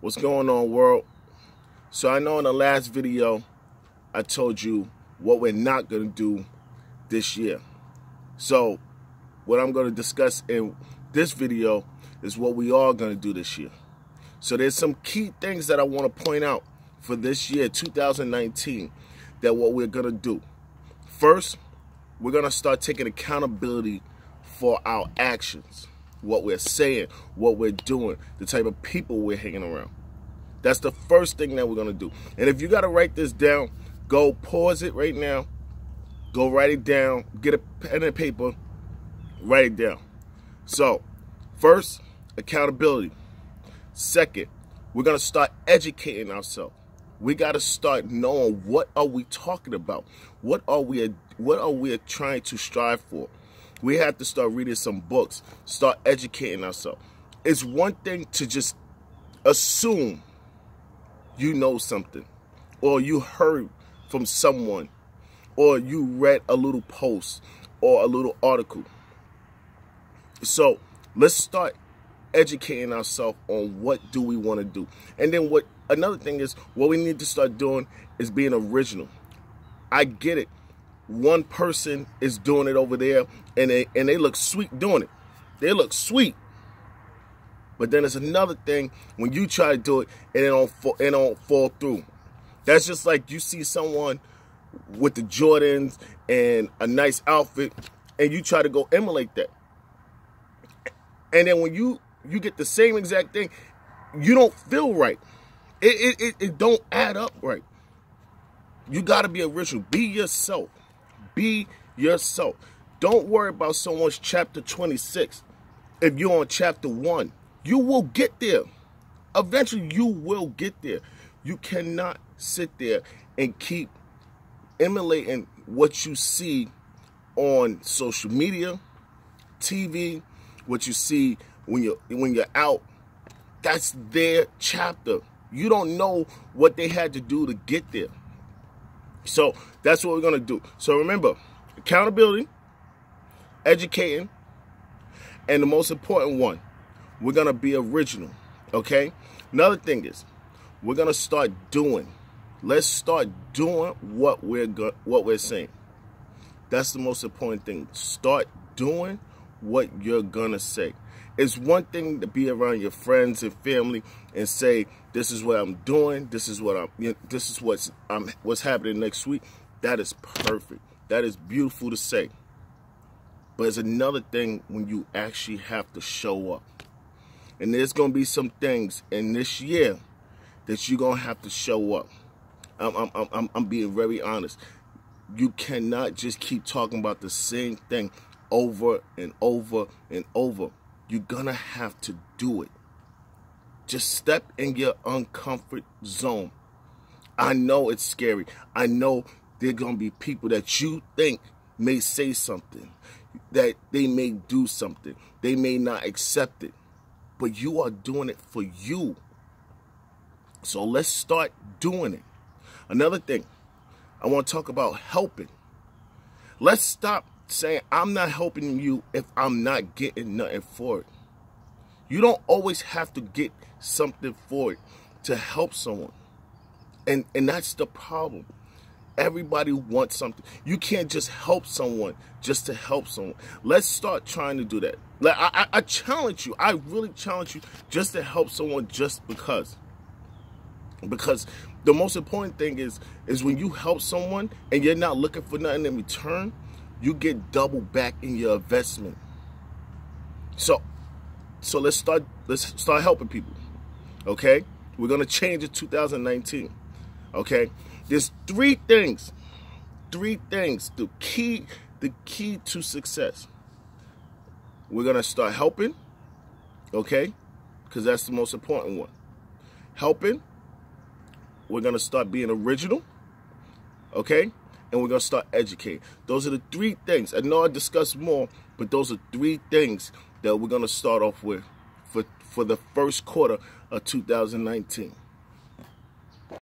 What's going on, world? So I know in the last video I told you what we're not going to do this year. So what I'm going to discuss in this video is what we are going to do this year. So there's some key things that I want to point out for this year, 2019, that what we're going to do. First, we're going to start taking accountability for our actions. What we're saying, what we're doing, the type of people we're hanging around. That's the first thing that we're going to do. And if you got to write this down, go pause it right now. Go write it down. Get a pen and paper. Write it down. So, first, accountability. Second, we're going to start educating ourselves. We got to start knowing what are we talking about. What are we trying to strive for? We have to start reading some books, start educating ourselves. It's one thing to just assume you know something, or you heard from someone, or you read a little post or a little article. So let's start educating ourselves on what do we want to do. And then another thing is, what we need to start doing is being original. I get it. One person is doing it over there, and they look sweet doing it. They look sweet. But then there's another thing when you try to do it and it don't fall through. That's just like you see someone with the Jordans and a nice outfit, and you try to go emulate that. And then when you get the same exact thing, you don't feel right. It don't add up right. You got to be original. Be yourself. Be yourself. Don't worry about someone's chapter 26. If you're on chapter 1, you will get there. Eventually, you will get there. You cannot sit there and keep emulating what you see on social media, TV, what you see when you're out. That's their chapter. You don't know what they had to do to get there. So that's what we're going to do. So remember, accountability, educating, and the most important one, we're going to be original, okay? Another thing is, we're going to start doing. Let's start doing what we're saying. That's the most important thing. Start doing what you're going to say. It's one thing to be around your friends and family and say, this is what I'm doing, this is what's happening next week. That is perfect. That is beautiful to say. But it's another thing when you actually have to show up. And there's going to be some things in this year that you're going to have to show up. I'm being very honest. You cannot just keep talking about the same thing over and over and over. You're going to have to do it. Just step in your uncomfort zone. I know it's scary. I know there are going to be people that you think may say something, that they may do something. They may not accept it. But you are doing it for you. So let's start doing it. Another thing, I want to talk about helping. Let's stop saying, I'm not helping you if I'm not getting nothing for it. You don't always have to get something for it to help someone. And that's the problem. Everybody wants something. You can't just help someone just to help someone. Let's start trying to do that. Like I challenge you. I really challenge you just to help someone just because. Because the most important thing is when you help someone and you're not looking for nothing in return, you get double back in your investment. So let's start helping people. Okay? We're gonna change it 2019. Okay? There's three things, the key to success. We're gonna start helping, okay? Because that's the most important one. Helping. We're gonna start being original, okay? And we're gonna start educating. Those are the three things. I know I discussed more, but those are three things that we're gonna start off with for the first quarter of 2019.